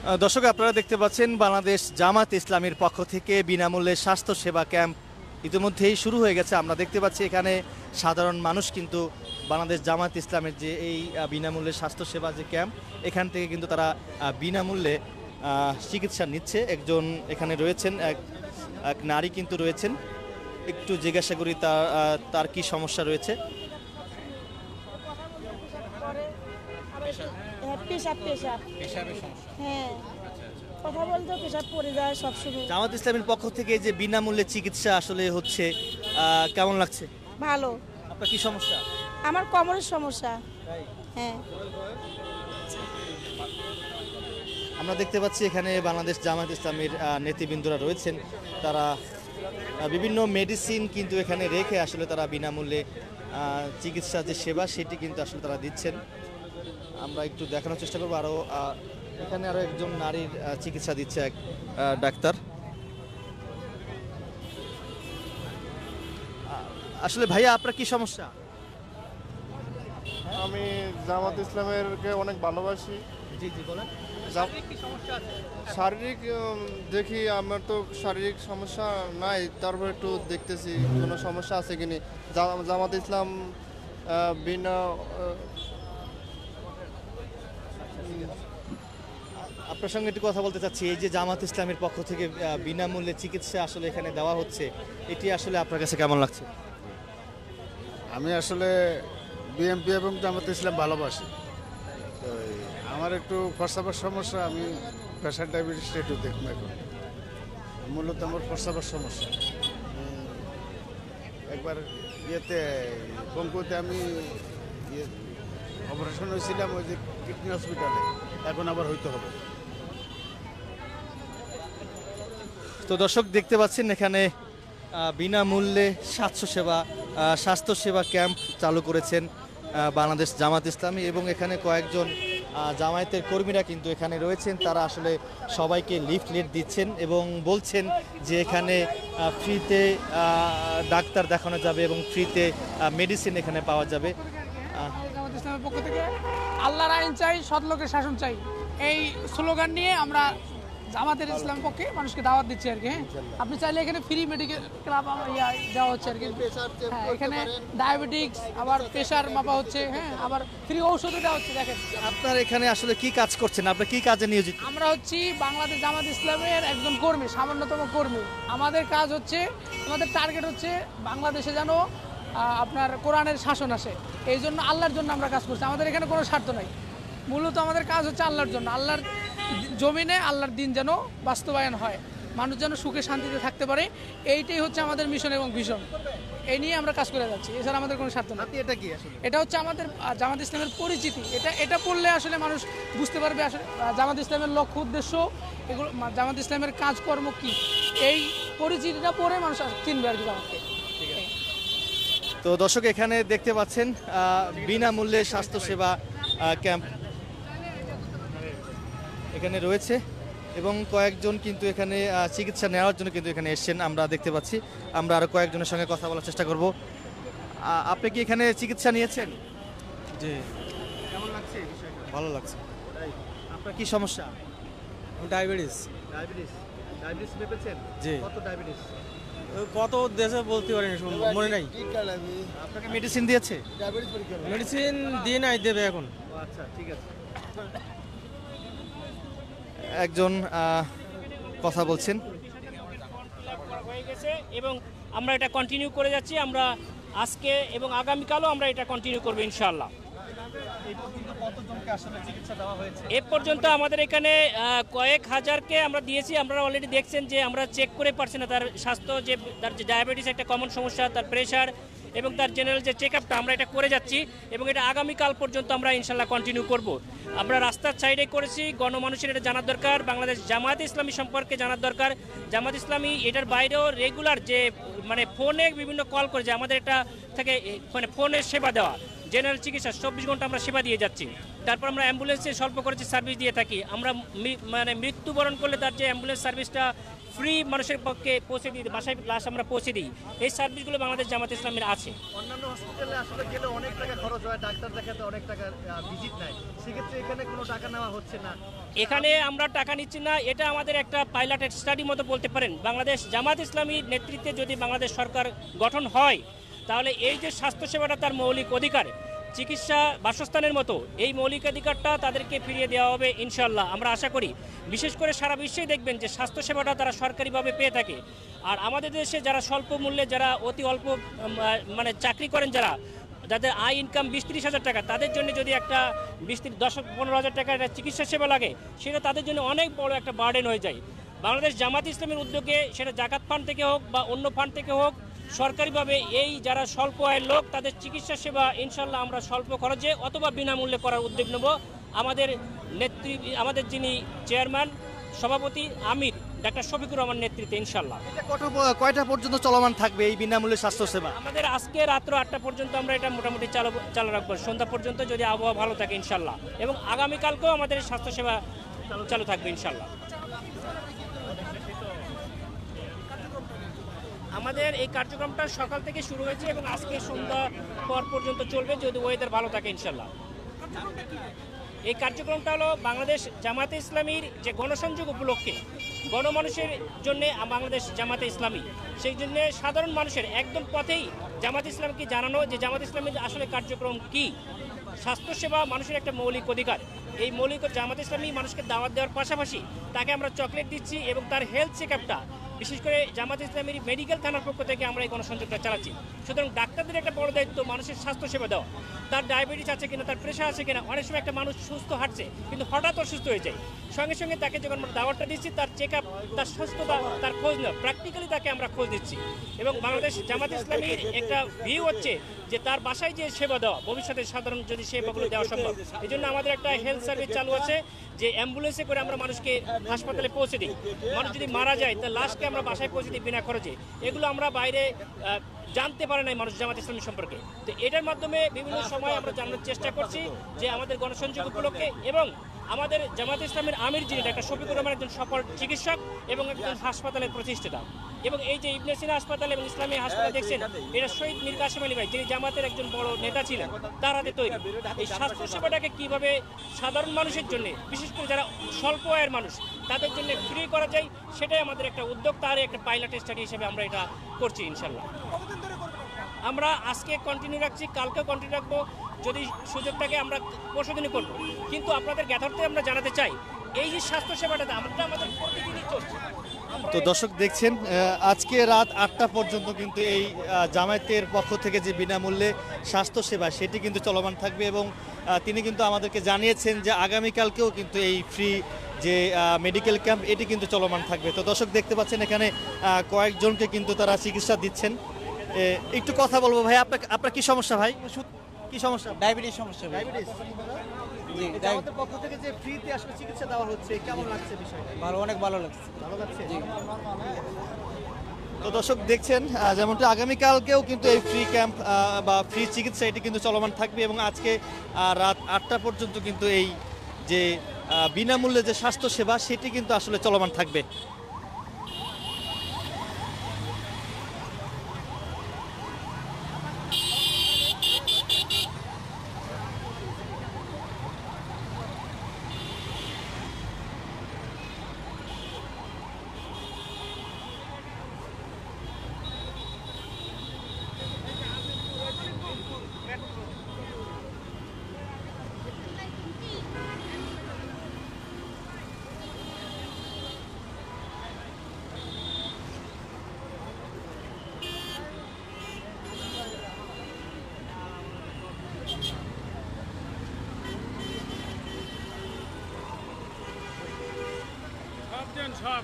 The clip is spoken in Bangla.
দর্শক আপনারা দেখতে পাচ্ছেন বাংলাদেশ জামাত ইসলামীর পক্ষ থেকে বিনামূল্যে স্বাস্থ্য সেবা ক্যাম্প ইতিমধ্যেই শুরু হয়ে গেছে। আমরা দেখতে পাচ্ছি এখানে সাধারণ মানুষ কিন্তু বাংলাদেশ জামাত ইসলামের যে এই বিনামূল্যে স্বাস্থ্য সেবা যে ক্যাম্প, এখান থেকে কিন্তু তারা বিনামূল্যে চিকিৎসা নিচ্ছে। একজন এখানে রয়েছেন, এক নারী কিন্তু রয়েছেন, একটু জিজ্ঞাসা করি তার কি সমস্যা রয়েছে। কথা বলতে পেশাব পড়ে যায় সবসময়। জামাত ইসলামের পক্ষ থেকে যে বিনামূল্যে চিকিৎসা আসলে হচ্ছে, কেমন লাগছে? ভালো। আপনার কি সমস্যা? আমার কোমরের সমস্যা। হ্যাঁ, আমরা দেখতে পাচ্ছি এখানে বাংলাদেশ জামাত ইসলামের নেতৃবৃন্দরা রয়েছেন। তারা বিভিন্ন মেডিসিন কিন্তু এখানে রেখে আসলে তারা বিনামূল্যে চিকিৎসা যে সেবা সেটি কিন্তু আসলে তারা দিচ্ছেন। আমরা একটু দেখানোর চেষ্টা করবো। আরও এখানে আরও একজন নারীর চিকিৎসা দিচ্ছে এক ডাক্তার। আসলে ভাইয়া আপনার কি সমস্যা? আমি জামাত ইসলামেরকে অনেক ভালোবাসি। জি জি বলেন। শারীরিক দেখি, আমার তো শারীরিক সমস্যা নাই, তারপর একটু দেখতেছি কোনো সমস্যা আছে কিনা। জামাত ইসলাম বিনা আপনার সঙ্গে একটু কথা বলতে চাচ্ছি। এই যে জামাত ইসলামের পক্ষ থেকে বিনামূল্যে চিকিৎসা আসলে এখানে দেওয়া হচ্ছে, এটি আসলে আপনার কাছে কেমন লাগছে? আমি আসলে বিএনপি এবং জামাত ইসলাম ভালোবাসি। তো আমার একটু প্রস্রাবের সমস্যা, আমি প্রেশার ডায়াবেটিসটা একটু দেখুন। এখন মূলত আমার প্রস্রাবের সমস্যা। একবার পঙ্কুতে আমি অপারেশন হয়েছিলাম ওই যে কিডনি হসপিটালে, এখন আবার হইতে হবে। তো দর্শক দেখতে পাচ্ছেন এখানে বিনামূল্যে স্বাস্থ্য সেবা ক্যাম্প চালু করেছেন বাংলাদেশ জামাত ইসলামী, এবং এখানে কয়েকজন জামায়াতের কর্মীরা কিন্তু এখানে রয়েছেন। তারা আসলে সবাইকে লিফলেট দিচ্ছেন এবং বলছেন যে এখানে ফ্রিতে ডাক্তার দেখানো যাবে এবং ফ্রিতে মেডিসিন এখানে পাওয়া যাবে। জামাত ইসলামের পক্ষ থেকে আল্লাহর আইন চাই, সৎলোকের শাসন চাই, এই স্লোগান নিয়ে আমরা জামাতের ইসলামের পক্ষে মানুষকে দাওয়াত দিচ্ছি আর কি। হ্যাঁ, আপনি চাইলে এখানে ফ্রি মেডিকেল ক্লাব দেওয়া হচ্ছে আর কি। হ্যাঁ, এখানে ডায়াবেটিক্স, আবার প্রেশার মাপা হচ্ছে। হ্যাঁ, আবার ফ্রি ঔষধও দেওয়া হচ্ছে। দেখেন আপনার এখানে আসলে কি কাজ করছেন, আপনি কি কাজে নিয়োজিত? আমরা হচ্ছি বাংলাদেশ জামাত ইসলামের একজন কর্মী, সামান্যতম কর্মী। আমাদের কাজ হচ্ছে, আমাদের টার্গেট হচ্ছে বাংলাদেশে যেন আপনার কোরআনের শাসন আসে। এই জন্য আল্লাহর জন্য আমরা কাজ করছি। আমাদের এখানে কোনো স্বার্থ নাই। মূলত আমাদের কাজ হচ্ছে আল্লাহর জন্য, আল্লাহর জমিনে আল্লাহর দিন যেন বাস্তবায়ন হয়, মানুষ যেন সুখে শান্তিতে থাকতে পারে। এইটাই হচ্ছে আমাদের মিশন এবং ভিশন। এই নিয়ে আমরা কাজ করে যাচ্ছি, এছাড়া আমাদের কোনো স্বার্থ নেই। এটা কি আসলে? এটা হচ্ছে আমাদের জামাত ইসলামের পরিচিতি। এটা পড়লে আসলে মানুষ বুঝতে পারবে আসলে জামাত ইসলামের লক্ষ্য উদ্দেশ্য, এগুলো জামাত ইসলামের কাজকর্ম কি, এই পরিচিতিটা পড়ে মানুষ চিনবে আর কি জামাতকে। তো দর্শক এখানে দেখতে পাচ্ছেন বিনামূল্যে স্বাস্থ্য সেবা ক্যাম্প এখানে রয়েছে এবং কয়েকজন কিন্তু এখানে চিকিৎসা নেওয়ার জন্য কিন্তু এখানে এসেছেন। আমরা দেখতে পাচ্ছি। আমরা আরো কয়েকজনের সঙ্গে কথা বলার চেষ্টা করব। আপনি কি এখানে চিকিৎসা নিয়েছেন? জি। কেমন লাগছে বিষয়টা? ভালো লাগছে। আপনার কি সমস্যা? ডায়াবেটিস। ডায়াবেটিস মেপেছেন? জি। কত ডায়াবেটিস? কত দেশে বলতে পারিনি, মনে নাই। আপনাকে মেডিসিন দিয়েছে? মেডিসিন দিয়ে নাই, দেবে এখন। আচ্ছা, ঠিক আছে। একজন কথা বলছেন। এবং আমরা এটা কন্টিনিউ করে যাচ্ছি। আমরা আজকে এবং আগামীকালও আমরা এটা কন্টিনিউ করবো ইনশাআল্লাহ। এ পর্যন্ত আমাদের এখানে কয়েক হাজারকে আমরা দিয়েছি। আপনারা অলরেডি দেখছেন যে আমরা চেক করে পারছি না তার স্বাস্থ্য, যে তার যে ডায়াবেটিস একটা কমন সমস্যা, তার প্রেশার এবং তার জেনারেল যে চেক আপটা আমরা এটা করে যাচ্ছি এবং এটা আগামীকাল পর্যন্ত আমরা ইনশাল্লাহ কন্টিনিউ করব। আমরা রাস্তার সাইডে করেছি, গণমানুষের এটা জানার দরকার, বাংলাদেশ জামাত ইসলামী সম্পর্কে জানার দরকার। জামাত ইসলামী এটার বাইরেও রেগুলার যে ফোনে বিভিন্ন কল করে যে আমাদের এটা থেকে ফোনের সেবা দেওয়া, জেনারেল চিকিৎসা 24 ঘন্টা আমরা সেবা দিয়ে যাচ্ছি। তারপর আমরা অ্যাম্বুলেন্সে স্বল্প খরচে সার্ভিস দিয়ে থাকি। আমরা মানে মৃত্যুবরণ করলে তার যে অ্যাম্বুলেন্স সার্ভিসটা ফ্রি মানুষের পক্ষে পৌঁছে দিই, বাসায় লাশ আমরা পৌঁছে দিই। এই সার্ভিসগুলো বাংলাদেশ জামাত ইসলামের আছে। অন্যান্য হসপিটালে আসলে গেলে অনেক টাকা খরচ হয়, ডাক্তার দেখাতে অনেক টাকা ভিজিট নেয়, সেক্ষেত্রে এখানে কোনো টাকা নেওয়া হচ্ছে না। এখানে আমরা টাকা নিচ্ছি না, এটা আমাদের একটা পাইলটেড স্টাডি মতো বলতে পারেন। বাংলাদেশ জামাত ইসলামীর নেতৃত্বে যদি বাংলাদেশ সরকার গঠন হয়, তাহলে এই যে স্বাস্থ্যসেবাটা তার মৌলিক অধিকার, চিকিৎসা, বাসস্থানের মতো এই মৌলিক অধিকারটা তাদেরকে ফিরিয়ে দেওয়া হবে ইনশাল্লাহ, আমরা আশা করি। বিশেষ করে সারা বিশ্বেই দেখবেন যে স্বাস্থ্যসেবাটা তারা সরকারিভাবে পেয়ে থাকে। আর আমাদের দেশে যারা স্বল্প মূল্যে, যারা অতি অল্প মানে চাকরি করেন, যাদের আয় ইনকাম 20-30 হাজার টাকা, তাদের জন্য যদি একটা 10-15 হাজার টাকার একটা চিকিৎসা সেবা লাগে, সেটা তাদের জন্য অনেক বড় একটা বার্ডেন হয়ে যায়। বাংলাদেশ জামাত ইসলামের উদ্যোগে, সেটা জাকাত ফান্ড থেকে হোক বা অন্য ফান্ড থেকে হোক, সরকারিভাবে এই যারা স্বল্প আয়ের লোক তাদের চিকিৎসা সেবা ইনশাল্লাহ আমরা স্বল্প খরচে অথবা বিনামূল্যে করার উদ্যোগ নেব। আমাদের যিনি চেয়ারম্যান, সভাপতি, আমির ডাক্তার শফিকুর রহমান নেতৃত্বে ইনশাল্লাহ। এটা কয়টা পর্যন্ত চলমান থাকবে এই বিনামূল্যে স্বাস্থ্যসেবা? আমাদের আজকে রাত্র 8টা পর্যন্ত আমরা এটা মোটামুটি চালু রাখবো, সন্ধ্যা পর্যন্ত যদি আবহাওয়া ভালো থাকে ইনশাল্লাহ। এবং আগামীকালকেও আমাদের স্বাস্থ্যসেবা চালু থাকবে ইনশাল্লাহ। আমাদের এই কার্যক্রমটা সকাল থেকে শুরু হয়েছে এবং আজকে সন্ধ্যা পর পর্যন্ত চলবে যদি ওয়েদার ভালো থাকে ইনশাল্লাহ। এই কার্যক্রমটা হলো বাংলাদেশ জামাতে ইসলামীর যে গণসংযোগ উপলক্ষে, গণমানুষের জন্য বাংলাদেশ জামাতে ইসলামী, সেই জন্য সাধারণ মানুষের একদম পথেই জামাত ইসলামকে জানানো যে জামাত ইসলামের আসলে কার্যক্রম কি। স্বাস্থ্যসেবা মানুষের একটা মৌলিক অধিকার। এই মৌলিক জামাত ইসলামী মানুষকে দাওয়াত দেওয়ার পাশাপাশি তাকে আমরা চকলেট দিচ্ছি এবং তার হেলথ চেক আপটা বিশেষ করে জামাত ইসলামের মেডিকেল থানার পক্ষ থেকে আমরা এই গণসংযোগটা চালাচ্ছি। সুতরাং ডাক্তারদের একটা বড় দায়িত্ব মানুষের স্বাস্থ্যসেবা দেওয়া। তার ডায়াবেটিস আছে কিনা, তার প্রেশার আছে কিনা, অনেক সময় একটা মানুষ সুস্থ হাঁটছে কিন্তু হঠাৎ অসুস্থ হয়ে যায়, সঙ্গে সঙ্গে তাকে যখন আমরা দাওয়াতটা দিচ্ছি তার চেক আপ, তার সুস্থতা, তার খোঁজ নেওয়া, প্র্যাকটিক্যালি তাকে আমরা খোঁজ দিচ্ছি। এবং বাংলাদেশ জামাত ইসলামীর একটা ভিউ হচ্ছে যে তার বাসায় যে সেবা দেওয়া, ভবিষ্যতে সাধারণ যদি সেবাগুলো দেওয়া সম্ভব, এই জন্য আমাদের একটা হেলথ সার্ভিস চালু আছে যে অ্যাম্বুলেন্সে করে আমরা মানুষকে হাসপাতালে পৌঁছে দিই। মানুষ যদি মারা যায় তার লাশকে আমরা বাসায় পৌঁছে দিই বিনা খরচে। এগুলো আমরা বাইরে জানতে পারে নাই মানুষ জামাত ইসলামী সম্পর্কে। তো এটার মাধ্যমে বিভিন্ন সময় আমরা জানানোর চেষ্টা করছি যে আমাদের গণসংযোগ উপলক্ষে। এবং আমাদের জামাত ইসলামের আমির যিনি ডাক্তার শফিকুর রহমান একজন সফল চিকিৎসক এবং একজন হাসপাতালের প্রতিষ্ঠাতা। এবং এই যে ইবনে সিনা হাসপাতাল এবং ইসলামী হাসপাতাল দেখছেন, এটা শহীদ মীর কাসেম আলী ভাই যিনি জামাতের একজন বড় নেতা ছিলেন, তার হাতে তৈরি। এই স্বাস্থ্যসেবাটাকে কীভাবে সাধারণ মানুষের জন্য, বিশেষ করে যারা স্বল্প আয়ের মানুষ তাদের জন্য ফ্রি করা যায়, সেটাই আমাদের একটা উদ্যোগ। তারই একটা পাইলট স্টাডি হিসেবে আমরা এটা করছি ইনশাল্লাহ। আমরা আজকে কন্টিনিউ রাখছি, কালকেও কন্টিনিউ রাখবো, যদি সুযোগ থাকে আমরা পরশুদিনই করবো। কিন্তু আপনাদের জ্ঞাতার্থে আমরা জানাতে চাই এই যে স্বাস্থ্যসেবাটা আমাদের প্রতিদিনই চলছে। তো দর্শক দেখছেন আজকে রাত 8টা পর্যন্ত কিন্তু এই জামায়াতের পক্ষ থেকে যে বিনামূল্যে স্বাস্থ্যসেবা সেটি কিন্তু চলমান থাকবে। এবং তিনি কিন্তু আমাদেরকে জানিয়েছেন যে আগামীকালকেও কিন্তু এই ফ্রি যে মেডিকেল ক্যাম্প এটি কিন্তু চলমান থাকবে। তো দর্শক দেখতে পাচ্ছেন এখানে কয়েকজনকে কিন্তু তারা চিকিৎসা দিচ্ছেন। একটু কথা বলবো ভাই, আপনার কি সমস্যা ভাই? কি সমস্যা? ডায়াবেটিস সমস্যা। ডায়াবেটিস। জি, জামাতের পক্ষ থেকে যে ফ্রিতে আসলে চিকিৎসা দেওয়া হচ্ছে, কেমন লাগছে বিষয়টা? ভালো, অনেক ভালো লাগছে। ভালো লাগছে। তো দর্শক দেখছেন যেমনটা আগামীকালকেও কিন্তু এই ফ্রি ক্যাম্প বা ফ্রি চিকিৎসা এটি কিন্তু চলমান থাকবে। এবং আজকে রাত 8টা পর্যন্ত কিন্তু এই যে বিনামূল্যে যে স্বাস্থ্যসেবা সেটি কিন্তু আসলে চলমান থাকবে। সব